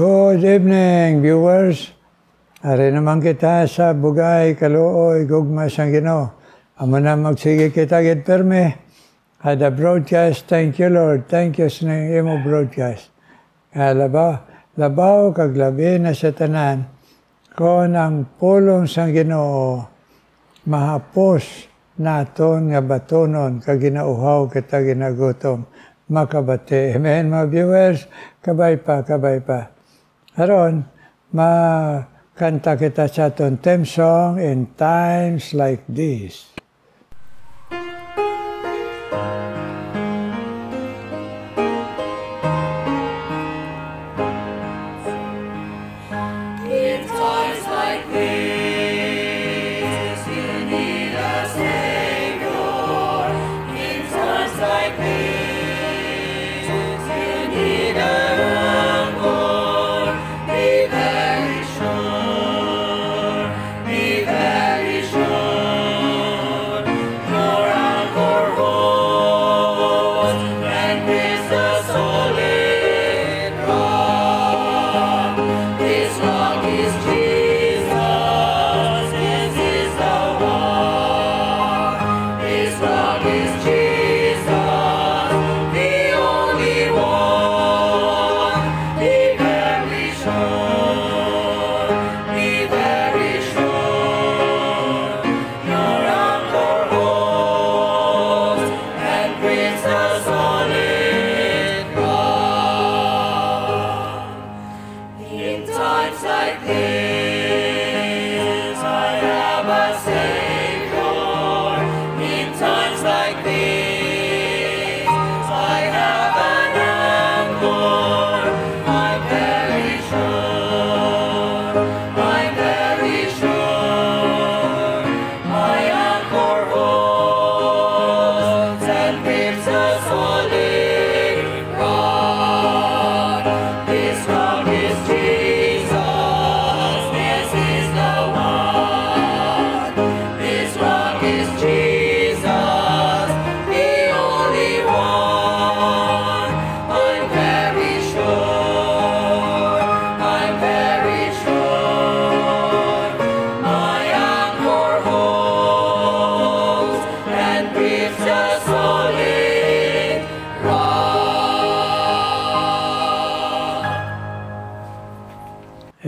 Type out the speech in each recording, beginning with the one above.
Good evening, viewers. Ari naman kita sa bugay, kaluoy, gugma sang Ginoo. Amo na magsige kita gid perme. Ada broadcast, thank you Lord. Thank you sa imo broadcast. Labaw kag labi na sa tanan kon ang pulong sang Ginoo mahapos naton nga batonon kag ginauhaw kita ginagutom makabati. Amen, mga viewers. Kabay pa. Aron, makanta kita sa aton theme song in times like this. In times like this, you need a Savior. In times like this, you need a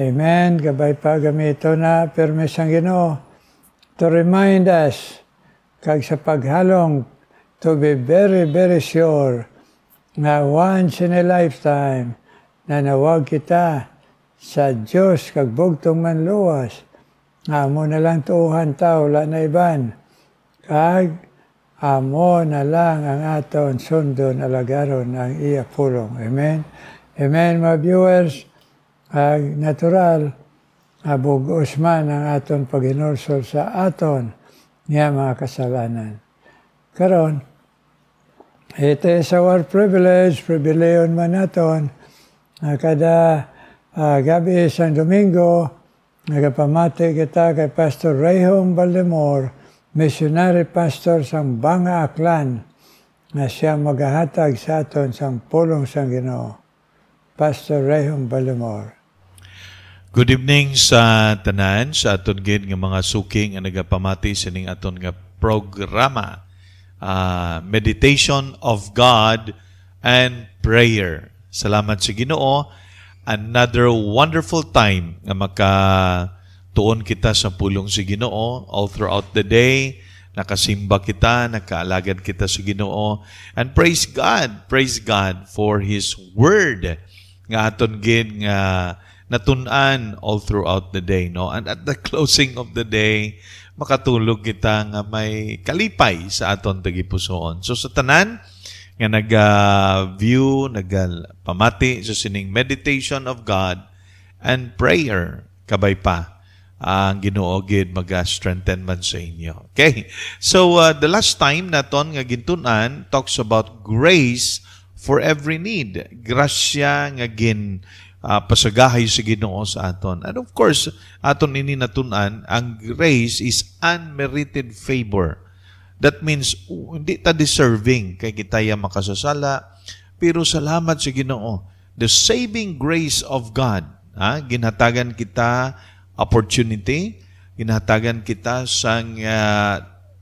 Amen. Gabay pa gamito na permis ang Ginoo to remind us kag sa paghalong to be very, very sure na once in a lifetime na nawag kita sa Diyos kag bugtong manluwas nga amo na lang tuuhan tao la na iban kag amo na lang ang aton sundon alagaron ang iya pulong. Amen. Amen, mga viewers. Natural, bugos man ang aton paghinursol sa aton niya mga kasalanan. Karon, it is our privilege man naton, kada gabi isang Domingo, nagapamati kita kay Pastor Rayhong Baltimore, missionary pastor sang Banga Aklan, na siya magahatag sa aton sang pulong sang Ginoo. Pastor Rayhong Baltimore. Good evening sa tanan, sa aton gid nga mga suking nga nagapamati sa ning aton nga programa, Meditation of God and Prayer. Salamat sa Ginoo. Another wonderful time nga makatuon kita sa pulong sa Ginoo all throughout the day. Nakasimba kita, nakaalagad kita sa Ginoo. And praise God for His Word nga aton gid nga natun-an all throughout the day, no? And at the closing of the day, makatulog kita nga may kalipay sa aton tagipusoon. So sa tanan nga nag-view, nagpamati sa sining meditation of God and prayer, kabay pa ang Ginoo gid mag-strengthen man sa inyo. Okay? So the last time naton nga gintun-an talks about grace for every need. Grasya nga pasagahay sa Ginoo sa aton. And of course, aton ini natun-an, ang grace is unmerited favor. That means, hindi ta deserving kay kitaya makasasala, pero salamat sa Ginoo the saving grace of God. Ginhatagan kita opportunity, ginhatagan kita sang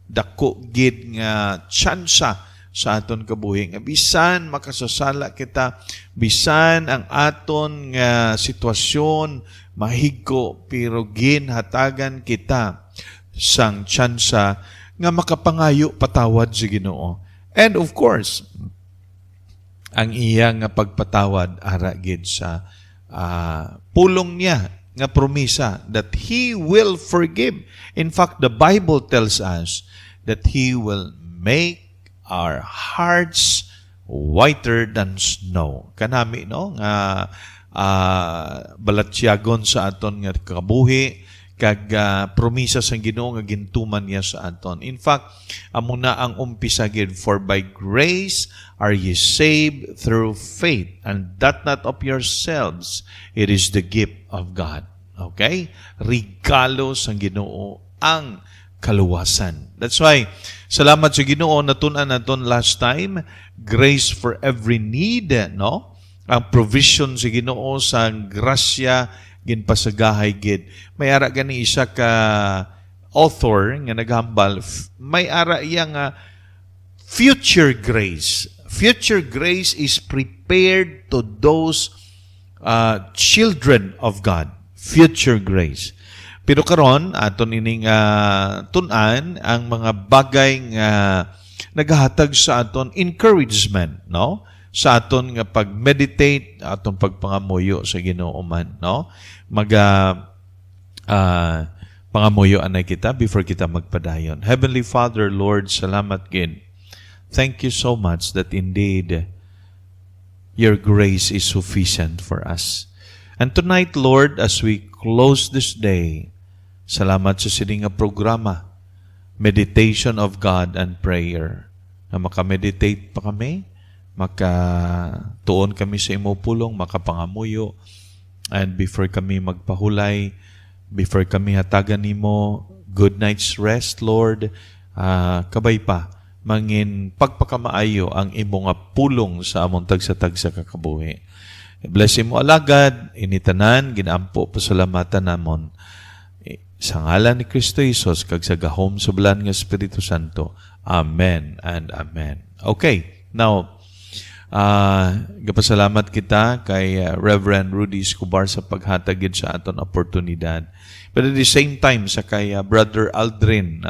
dako gid nga tsansa sa aton kabuhi. Nga bisan makasasala kita, bisan ang aton nga sitwasyon mahigko, pero ginhatagan kita sang tsansa nga makapangayo patawad sa Ginoo. And of course, ang iyang nga pagpatawad ara gid sa pulong niya nga promisa that He will forgive. In fact, the Bible tells us that He will make our hearts whiter than snow. Kanami, no? Nga balatyagon sa aton nga kabuhi, kag promisa sang Ginoo nga gintuman niya sa aton. In fact, amo na ang umpisa gid, for by grace are ye saved through faith, and that not of yourselves, it is the gift of God. Okay? Regalo sang Ginoo ang kaluwasan. That's why, salamat sa Ginoo, natun-an naton last time, grace for every need, no? Ang provision sa Ginoo sa grasya ginpasagahay gid. May ara gani isa ka author nga naghambal, may ara iya nga future grace. Future grace is prepared to those children of God. Future grace. Pero karon aton ining tun-an ang mga bagay nga naghahatag sa aton encouragement, no? Sa aton nga pag-meditate, aton pagpangamuyo sa Ginoo man, no? Pangamuyo anay kita before kita magpadayon. Heavenly Father, Lord, salamat gid. Thank you so much that indeed your grace is sufficient for us. And tonight, Lord, as we close this day, salamat sa sining nga programa, Meditation of God and Prayer, na makameditate pa kami, makatuon kami sa imo pulong, makapangamuyo, and before kami magpahulay, before kami hatagan nimo good night's rest, Lord, kabay pa, mangin pagpakamaayo ang imo nga pulong sa among tagsa-tagsa kakabuhi. Bless mo alagad, initanan, ginampo, pasalamatan namon. Sa ngalan ni Kristo Jesus, kag sa gahom sa bulan nga Espiritu Santo. Amen and amen. Okay, now, gapasalamat kita kay Reverend Rudy Escobar sa paghatagid sa aton oportunidad. But at the same time, sa kay Brother Aldrin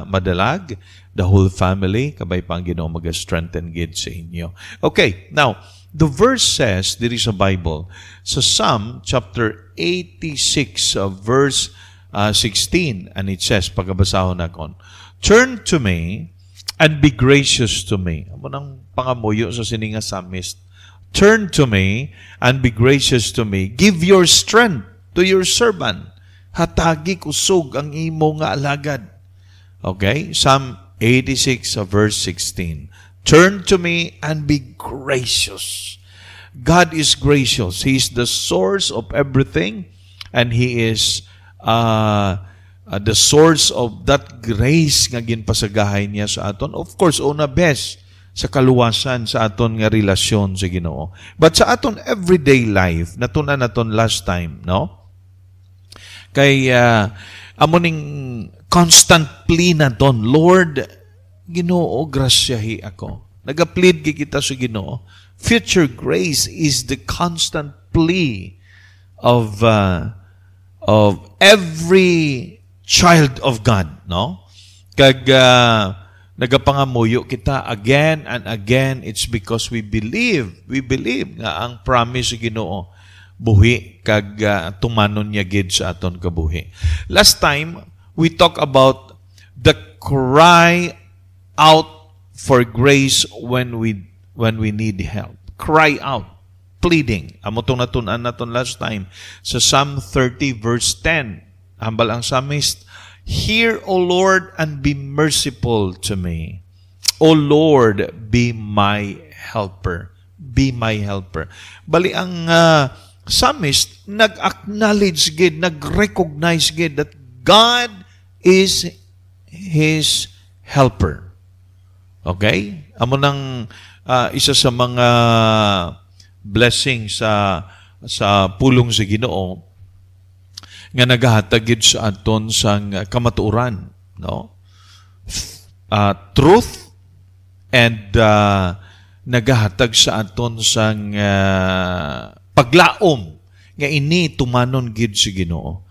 Madalag, the whole family, kabay pang Ginoo mag-strengthen gid sa inyo. Okay, now, the verse says, there is a Bible, sa Psalm chapter 86, verse 16, and it says, pagkabasahon akon, turn to me and be gracious to me. Amo nang pangamuyo sa sininga psalmist. Turn to me and be gracious to me. Give your strength to your servant. Hatagi kusog ang imo nga alagad. Okay? Psalm 86, verse 16. Turn to me and be gracious. God is gracious. He is the source of everything, and He is the source of that grace nga ginpasagahay niya sa aton. Of course, una best sa kaluwasan sa aton nga relasyon sa Ginoo. But sa aton everyday life, natunan naton last time, no? Kay amoning constant plea naton, Lord, Ginoo, grasyahi ako. Nagaplead kita sa Ginoo. Future grace is the constant plea of every child of God, no? Kag nagapangamuyo kita again and again, it's because we believe nga ang promise sa Ginoo buhi kag tumanon niya gid sa aton kabuhi. Last time we talk about the cry out for grace when we need help. Cry out, pleading. Amo tong natun-an naton last time sa Psalm 30 verse 10. Hambal ang psalmist, hear, O Lord, and be merciful to me. O Lord, be my helper. Be my helper. Bali ang psalmist nag-acknowledge gid, nag-recognize gid that God is his helper. Okay? Amo nang isa sa mga blessing sa pulong sa Ginoo nga nagahatag gid sa aton sang kamatuoran, no? Truth and nagahatag sa aton sang paglaom nga ini tumanon gid sa Ginoo.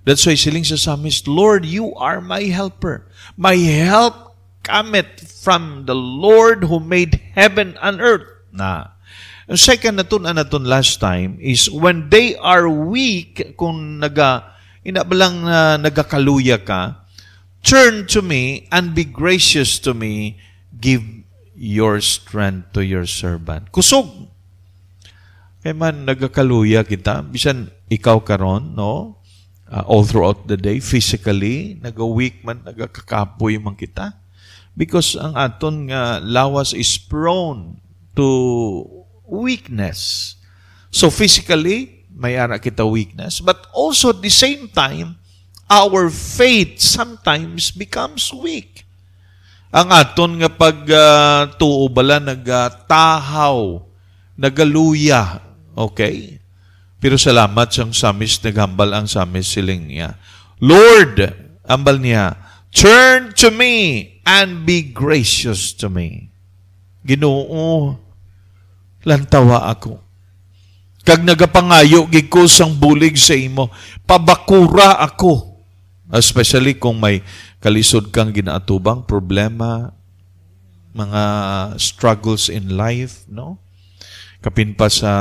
That's why siling sa psalmist, Lord, you are my helper. My help cometh from the Lord who made heaven and earth. Na. Ang second naton last time is when they are weak, kung inabalang nagakaluya ka, turn to me and be gracious to me, give your strength to your servant. Kusog. Kaya man nagakaluya kita, bisan ikaw karon, no? All throughout the day, physically, naga-weak man, nagakakapoy man kita. Because ang aton nga lawas is prone to weakness. So physically, may ara kita weakness. But also at the same time, our faith sometimes becomes weak. Ang aton nga pag-tuo bala, nagtahaw, nagaluya. Okay? Pero salamat siyang psalmist, naghambal ang psalmist siling niya. Lord, ambal niya, turn to me and be gracious to me. Ginoo, lantawa ako. Kag nagapangayo, gid ko sang bulig sa imo, pabakura ako. Especially kung may kalisod kang ginaatubang problema, mga struggles in life, no? Kapin pa sa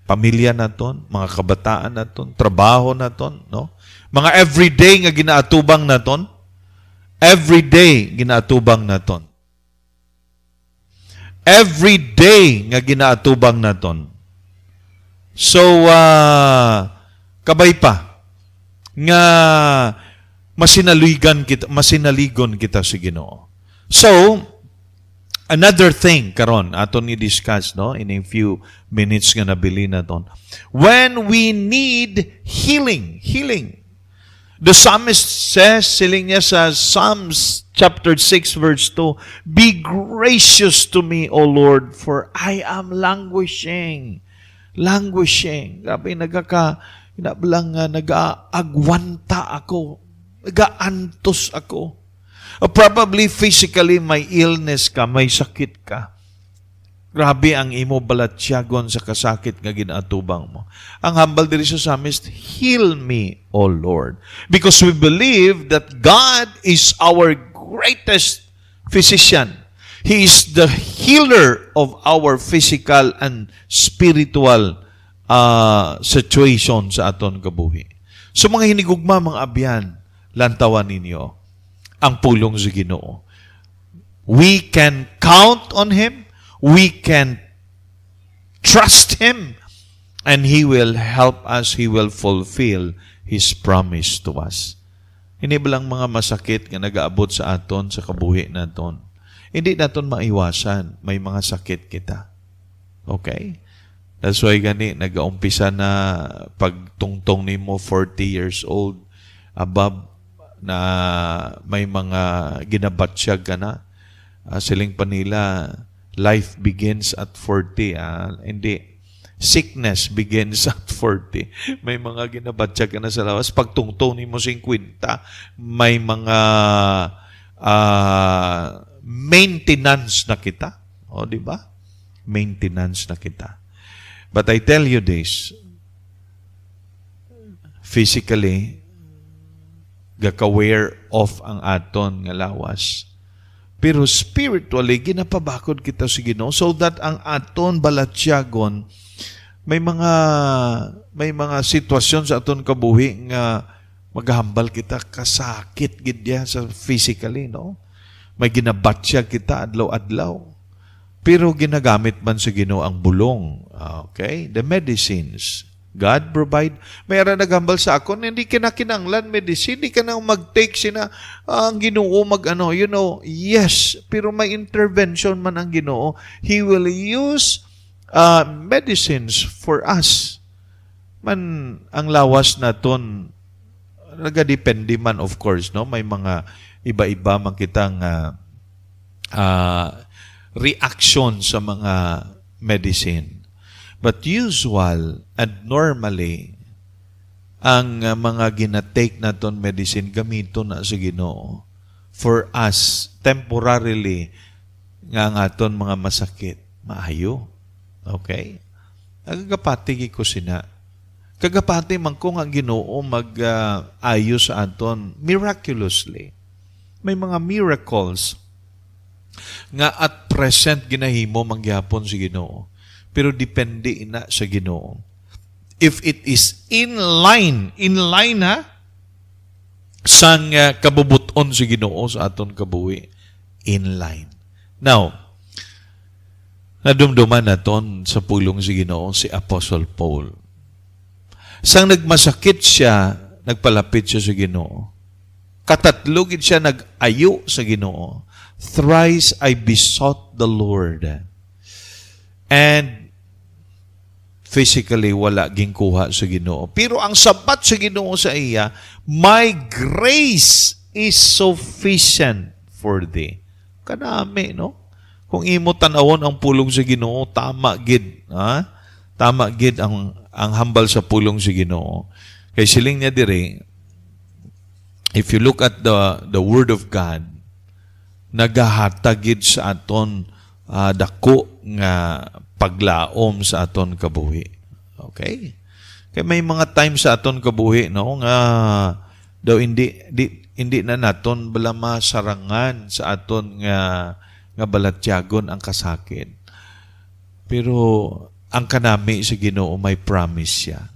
pamilya naton, mga kabataan naton, trabaho naton, no? Mga everyday nga ginaatubang naton, everyday ginaatubang naton. Everyday nga ginaatubang naton. So, kabay pa nga masinaligon kita sa Ginoo. So, another thing karon aton i-discuss, no, in a few minutes nga nabili naton. When we need healing. The psalmist says, siling niya sa Psalms chapter 6 verse 2, be gracious to me, O Lord, for I am languishing. Grabe, nag-aagwanta ako. Nag-aantos ako. Probably physically may illness ka, may sakit ka. Grabe ang imo balatsyagon sa kasakit nga ginaatubang mo. Ang hambal diri sa psalmist, heal me, O Lord. Because we believe that God is our greatest physician. He is the healer of our physical and spiritual situation sa aton kabuhi. So mga hinigugma, mga abyan, lantawan ninyo ang pulong sa Ginoo. We can count on Him. We can trust Him. And He will help us. He will fulfill His promise to us. Hindi ba lang mga masakit nga nag-aabot sa aton, sa kabuhi naton? Hindi naton maiwasan. May mga sakit kita. Okay? That's why gani, nag-aumpisa na pagtungtong ni mo 40 years old, above, na may mga ginabatsyag ka na. Siling pa nila, life begins at 40. Hindi. Sickness begins at 40. May mga ginabatsyag ka na sa lawas. Pagtungtong ni mo 50, may mga maintenance na kita. O, di ba? Maintenance na kita. But I tell you this, physically, gaka-wear off ang aton nga lawas. Pero spiritually, ginapabakod kita sa Ginoo so that ang aton balatsyagon, may mga sitwasyon sa aton kabuhi nga maghambal kita kasakit gid diya sa physically, no? May ginabatsyag kita adlaw-adlaw. Pero ginagamit man sa Ginoo ang bulong. Okay? The medicines. God provide. Mayroon naghambal sa akon, hindi kinakinanglan medicine, hindi ka na mag-take sina, ang Ginoo mag-ano, yes, pero may intervention man ang Ginoo. He will use medicines for us. Man, ang lawas naton, nagadepende man of course, no? May mga iba-iba man kitang reaction sa mga medicine. But usual and normally, ang mga ginatake naton medicine gamito na sa Ginoo for us temporarily nga aton mga masakit maayo. Okay? Agapati ko sina. Kagapati man kung ang Ginoo mag-ayos sa aton miraculously. May mga miracles nga at present ginahimo mangyapon si Ginoo. Pero depende ina sa Ginoo. If it is in line ha, sang kabubuton si Ginoo sa aton kabuhi, in line. Now, nadumduman naton sa pulong si Ginoo si Apostle Paul. Sang nagmasakit siya, nagpalapit siya sa Ginoo. Katatlogid siya nag-ayo sa Ginoo. Thrice I besought the Lord. And physically, wala gingkuha sa Ginoo. Pero ang sabat sa Ginoo sa iya, my grace is sufficient for thee. Kanami, no? Kung imo tanawon ang pulong sa Ginoo, tama gid, ha? Tama gid ang hambal sa pulong sa Ginoo. Kay siling niya dire, if you look at the Word of God, nagahatag gid sa aton dako nga paglaom sa aton kabuhi. Okay? Kaya may mga times sa aton kabuhi no nga daw hindi na naton bala masarangan sa aton nga balatyagon ang kasakit. Pero ang kanami sa Ginoo may promise siya.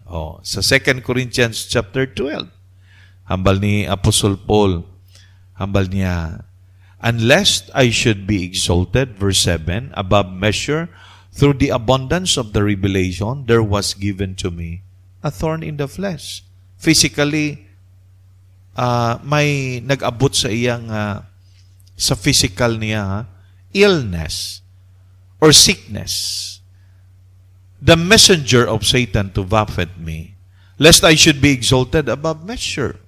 Sa 2 Corinthians chapter 12, hambal ni Apostle Paul, hambal niya, unless I should be exalted, verse 7, above measure, through the abundance of the revelation, there was given to me a thorn in the flesh. Physically, may nag-abot sa iyang, sa physical niya, illness or sickness. The messenger of Satan to buffet me, lest I should be exalted above measure.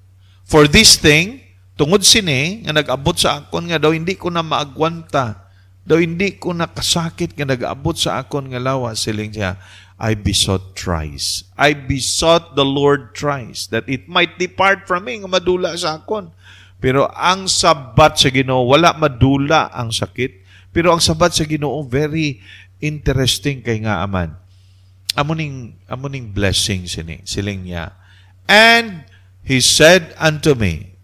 For this thing, tungod sini, nga nag-abot sa akon nga daw, hindi ko na maagwanta, daw hindi ko nakasakit nga nag-abot sa akon nga lawa, siling siya, I besought thrice. I besought the Lord thrice that it might depart from me nga madula sa akon. Pero ang sabat sa Ginoo, wala madula ang sakit. Pero ang sabat sa Ginoo, very interesting kay nga aman. Amuning blessing siling niya. And he said unto me,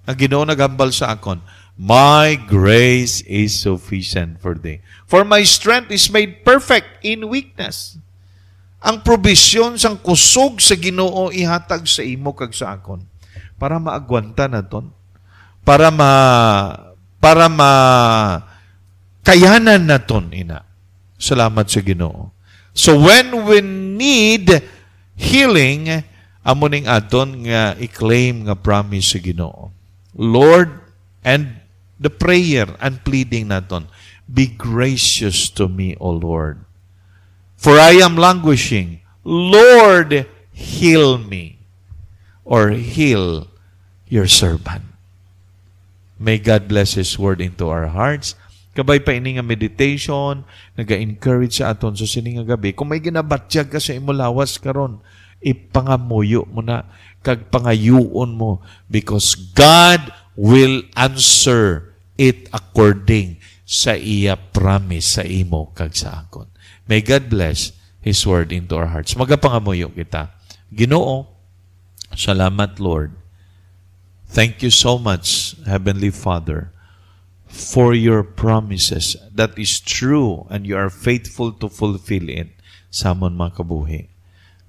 ang Ginoo nagambal sa akon, my grace is sufficient for thee. For my strength is made perfect in weakness. Ang probisyon sang kusog sa Ginoo ihatag sa imo kag sa akon para maagwanta naton, para kayanan naton ina. Salamat sa Ginoo. So when we need healing, amuning aton nga i-claim nga promise sa Ginoo. Lord, and the prayer and pleading naton, be gracious to me, O Lord. For I am languishing. Lord, heal me. Or heal your servant. May God bless His word into our hearts. Kabay pa ini nga meditation, naga-encourage sa aton sa sining nga gabi. Kung may ginabatyag ka sa imulawas karon, ipangamuyo mo na, kag pangayuon mo, because God will answer it according sa iya promise sa imo kag sa akon. May God bless His word into our hearts. Magapangamuyo kita. Ginoo, salamat Lord. Thank you so much, Heavenly Father, for your promises that is true and you are faithful to fulfill it sa amon mga kabuhi.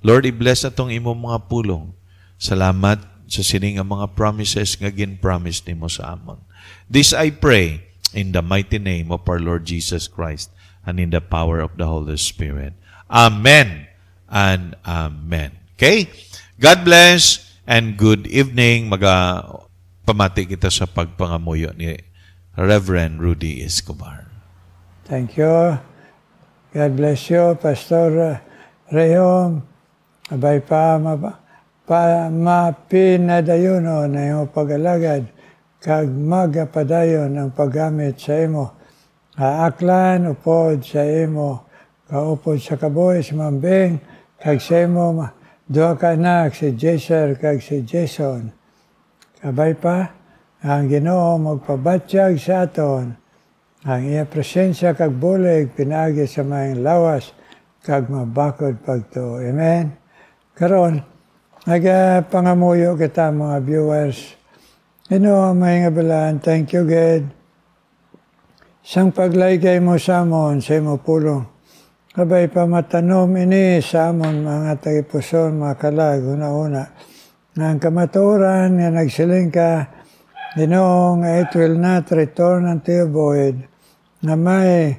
Lord, i-bless atong imong mga pulong. Salamat sa sining ang mga promises nga gin-promise nimo sa amon. This I pray in the mighty name of our Lord Jesus Christ and in the power of the Holy Spirit. Amen and amen. Okay? God bless and good evening. Pamati kita sa pagpangamuyo ni Reverend Rudy Escobar. Thank you. God bless you, Pastor Rehom. Abay mapinadayon na iyong pag-alagad kag magapadayon ang paggamit sa imo. Aaklan upod sa imo kaupod sa kaboy, si Mambing, kag sa imo, duha ka anak, si Jaser, kag si Jason. Kabay pa, ang Ginoo magpabatyag sa aton, ang iya presensya kag bulig, pinagi sa mayang lawas, kag mabakod pagto. Amen? Karon, nagapangamuyo kita mga viewers. Ginoo, may nga balaan, thank you God. Sang paglaygay mo sa amon, sa imo pulong. Kabay pa matanom ini sa amon, mga tagipuson, mga kalag, una-una. Ang kamaturan nga nagsiling ka, Ginoo, nga it will not return unto you void, nga may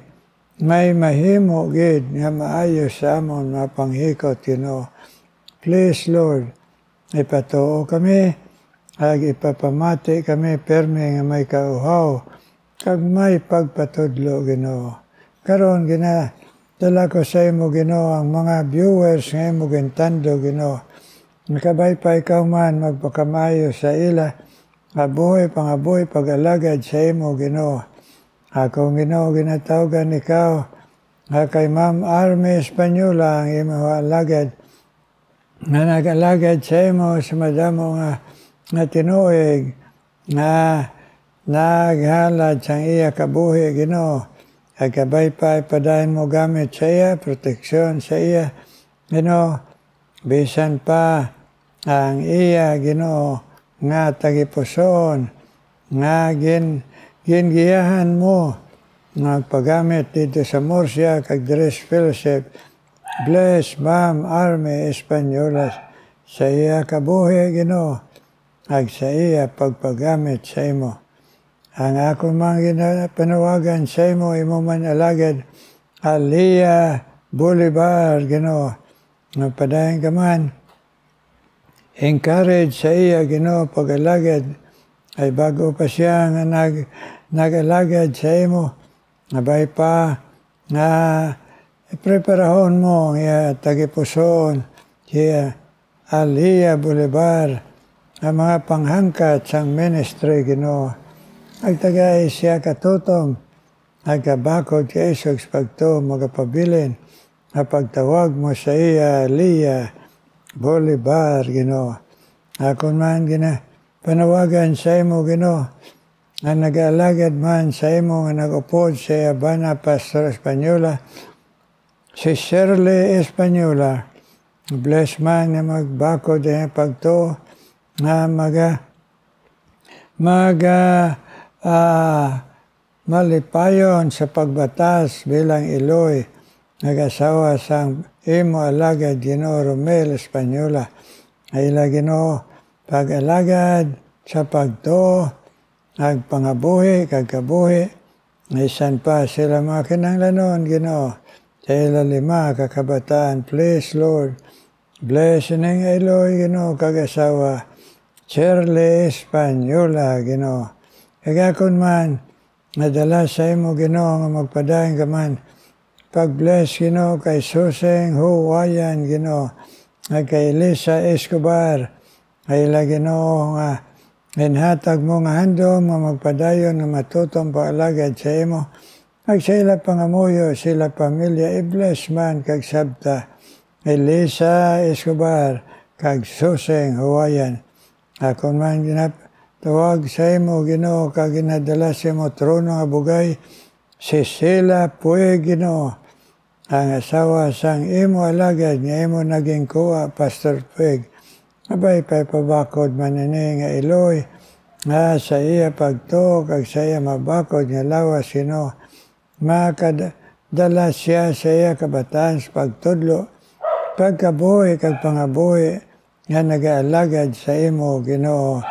mahimo gid nga maayo sa amon, mapanghikot, Ginoo. Please, Lord, ipatuo kami, ag ipapamati kami, permi nga may kauhaw, kag may pagpatudlo, Ginoo. Karon dala ko sa imo, Ginoo, ang mga viewers nga imo gintando, Ginoo. Nakabay pa ikaw man magpakamayo sa ila, pangabuhi, pag-alagad sa imo, Ginoo. Ako, Ginoo, ginatawgan ikaw, kay Ma'am Army Espanyola, ang imo alagad, nga nag-alagad sa imo sa madamo nga tinuig, nga naghalad sang iya kabuhi, Ginoo. Ay kabay pa ipadahin mo gamit sa iya, proteksyon sa iya, Ginoo. Bisan pa ang iya, Ginoo, nga tagipuson, nga gingiyahan mo, nagpagamit dito sa Murcia, kag Dres Fellowship. Bless Ma'am Army Espanyola sa iya kabuhi, Ginoo, ag sa iya pagpagamit sa imo. Ang ako mga panawagan sa imo man alagad, Alia Bolivar, Ginoo. Nagpadayon ka man, encourage sa iya, Ginoo, pag-alagad, ay bago pa siya nga nag-alagad sa imo, nabay pa, nga ipreparahon mo, nga tagipuson, siya, Alia Bolivar, ang mga panghangkat sang ministry, Ginoo. Agtagay siya katutong, agkabakod ka isogs pagto, magapabilin, pagtawag mo sa iya, Alia Bolivar, Ginoo. Akon man, panawagan sa imo, Ginoo, nga nag-alagad man sa imo, nga nag-upod sa Habana Pastor Espanyola, si Shirley Espanyola. Bless man nga magbakod ang pagto, nga malipayon sa pagbatas bilang Iloy, nag-asawa sang imo alagad, Ginoo, Romel Espanyola. Ay Ginoo, pag-alagad sa pagto, nagpangabuhi, kagkabuhi, isan pa sila mga kinanglanon, Ginoo, sa ila 5 kakabataan. Please, Lord, bless ining Iloy, Ginoo, kag-asawa, Shirley Espanyola, Ginoo. Kagakon man, nadala sa imo, Ginoo, nga magpadayon ka man. Pag-bless, Ginoo, kay Suseng Huwayan, Ginoo, at kay Elisa Escobar, ay Ginoo, nga inhatag mo nga handom, nga magpadayon, nga matutong paalagad sa imo. At sa ila pangamuyo, sila pamilya, i-bless man, kag sabta, Elisa Escobar, kag Suseng Huwayan. Ako man ginatawag sa imo, Ginoo, kag ginadala sa imo trono nga bugay, si Sheila Puig, Ginoo, ang asawa sang imo alagad, nga imo naging kuha, Pastor Puig. Abay pa'y pabakod man ini nga Iloy, nga sa iya pagto, kag sa iya mabakod nga lawas, Ginoo. Makadala siya sa iya kabataan sa pagtudlo, pagkabuhi, kag pangabuhi, nga nag-aalagad sa imo, Ginoo.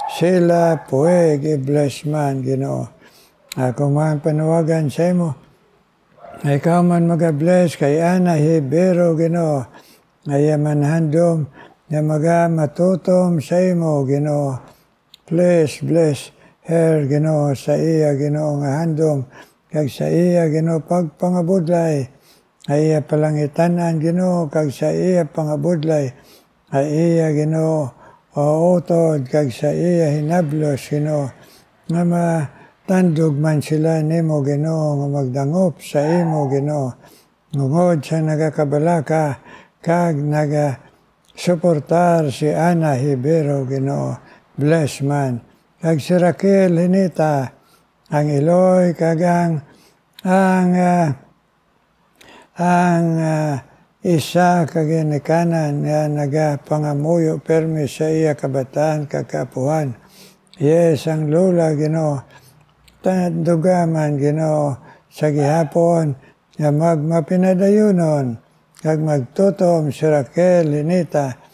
Sila Puig, i-bless man, Ginoo. Ako man panawagan sa imo, ikaw man mag-bless kay Ana Hibero, Ginoo. Ay man handom, na matutom sa imo, Ginoo. Please bless her, Ginoo, sa iya, Ginoo, nga handom, kag sa iya, Ginoo, pagpangabudlay, ay iya palangitanan, Ginoo, kag sa iya pangabudlay, ay iya, Ginoo, utod, kag sa iya hinablos, Ginoo, nga matandog man sila nimo, Ginoo, nga magdangop sa imo, Ginoo. ngungod sa nagakabalaka, kag suportar si Ana Hibero, Ginoo. Bless man. Kag si Raquel Hinita, ang Iloy, kag ang isa kag inikanan nga nagapangamuyo permi sa iya kabataan kakapuhan. Yes, ang lula, Ginoo. Dugaman, Ginoo, sa gihapon, nga mapinadayunon, kag magtutom si Raquel Hinita,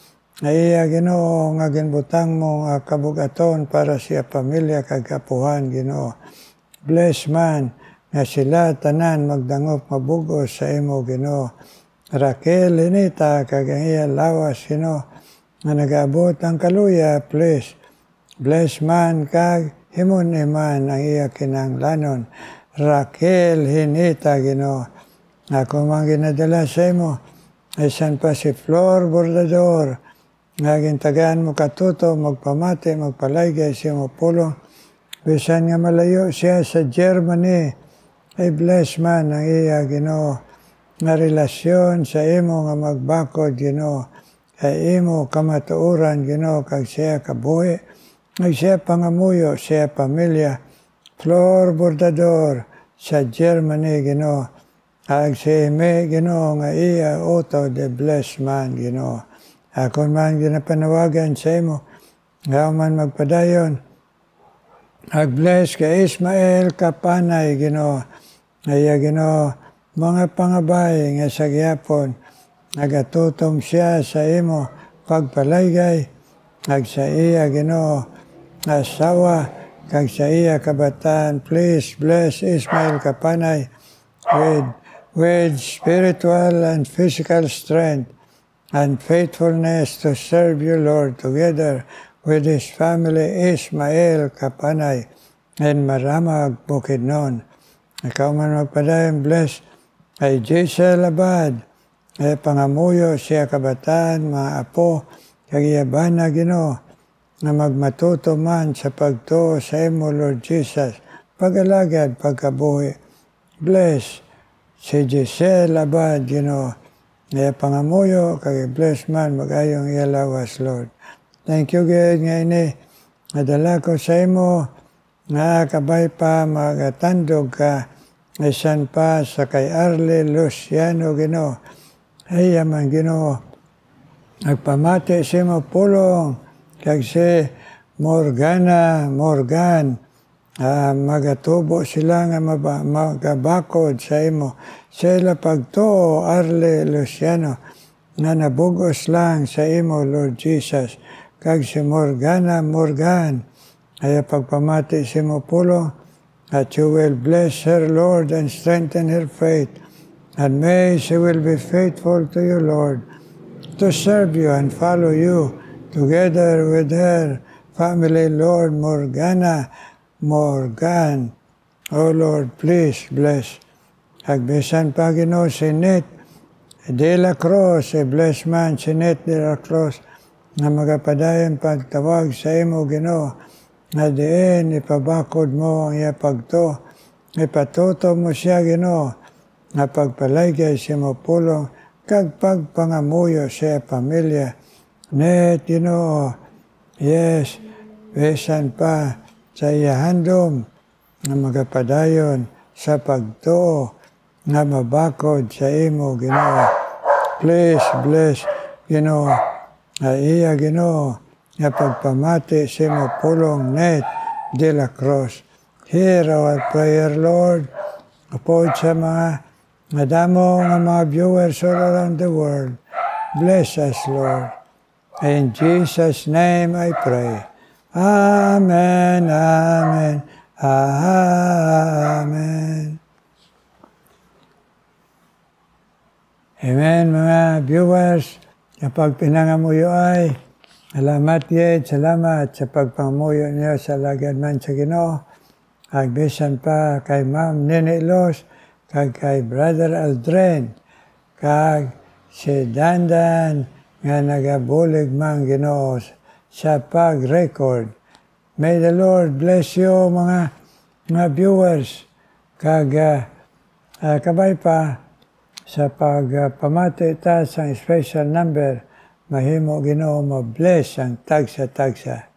na iya, Ginoo, nga ginbutang mo nga kabugaton para siya pamilya kag kapuhan, Ginoo. Bless man, nga sila tanan magdangop mabugos sa imo, Ginoo. Raquel Hinita, kag ang iya lawas, Ginoo, nga nagaabot ang kaluya, please. Bless man, kag himon iman ang iya kinanglanon. Raquel Hinita, Ginoo. Ako mang ginadala sa imo, isan pa si Flor Bordador, nga gintagaan mo katuto, magpamati, magpalaygay siya mo pulong. Bisan nga malayo siya sa Germany, ay bless man ang iya, Ginoo, nga relasyon sa imo nga magbakod, Ginoo, ay imo kamatuuran, Ginoo, kag siya kabuhi, kag siya pangamuyo, siya pamilya. Flor Bordador sa Germany, Ginoo, kag si Ime, Ginoo, nga iya auto de bless man, Ginoo. Ako man ginapanawagan sa imo, nga man magpadayon, ag-bless ka Ismael Kapanay, Ginoo. Nga Ginoo, mga pangabay nga sa gihapon, nagatutom siya sa imo, pagpalaygay, kag sa iya, Ginoo, asawa, kag sa iya kabataan. Please bless Ismael Kapanay with spiritual and physical strength and faithfulness to serve you, Lord, together with his family, Ismael Kapanay, and Maramag Bukidnon. Ikaw man magpadayon, bless ay Giselle Abad, ay pangamuyo siya kabataan, mga apo, kagiyabana, Ginoo, na magmatuto man sa pagtuo sa imo, Lord Jesus, pag-alagad, pagkabuhi. Bless si Giselle Abad, Ginoo, nga pangamuyo, kag bless man, magayong iyalawas, Lord. Thank you, God, nga ini, nadala ko sa imo, nga kabay pa, magatandog ka, isan pa sa kay Arle Luciano, Ginoo. Ay, man, Ginoo, nagpamati sa imo pulong, kag si Morgan, magatubo sila nga magabakod sa imo. Sila pagtuo, Arle Luciano, nga nabugos lang sa imo, Lord Jesus. Kag si Morgan, ay pagpamati sa imo pulong, that you will bless her, Lord, and strengthen her faith. And may she will be faithful to you, Lord, to serve you and follow you together with her family, Lord. Morgan. Oh, Lord, please bless. Agbisan pa, Ginoo, si Nate de la Cruz, bless man si Nate de la Cruz, na magapadayon pagtawag sa imo, Ginoo, na diin ipabakod mo ang iya pagto, ipatuto mo siya, Ginoo, na pagpalaygay siya mo pulong, kag pagpangamuyo siya pamilya. Net, Ginoo, yes, besan pa sa iya handom, na magapadayon sa pagtuo, nga mabakod sa imo, Ginoo. Please bless, Ginoo, na iya, Ginoo, nga pagpamati sa imo pulong, Net de la Cruz. Hear our prayer, Lord. Upod sa mga madamo nga mga viewers all around the world. Bless us, Lord. In Jesus' name I pray. Amen, amen, amen. Amen, mga viewers. Kapag pinangamuyo ay, salamat sa pagpangamuyo niyo sa lagad man sa Ginoo. Agbisan pa kay Ma'am Nene Los, kag kay Brother Aldrin, kag si Dandan, nga nagabulig man, Ginoo, sa pag-record. May the Lord bless you, mga viewers. Kag kabay pa, sa pagpamati ta sa special number, mahimo Ginoo ma-bless ang tagsa-tagsa.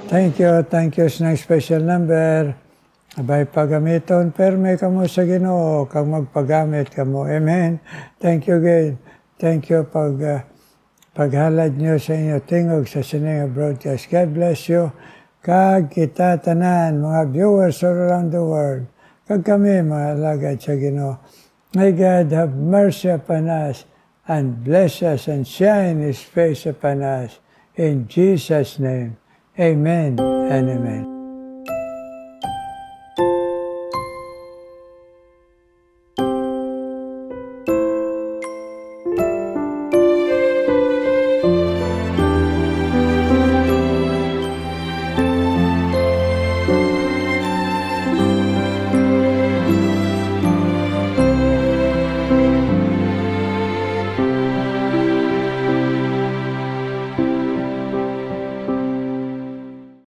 Thank you sa special number. Abay pagamiton, perme kamo sa Ginoo, kag magpagamit kamo. Amen. Thank you again. Thank you paghalad nyo sa inyo tingog sa sininga broadcast. God bless you. Kag kita tanan, mga viewers all around the world. Kag kami, mga alagad sa Ginoo. May God have mercy upon us and bless us and shine His face upon us. In Jesus' name, amen and amen.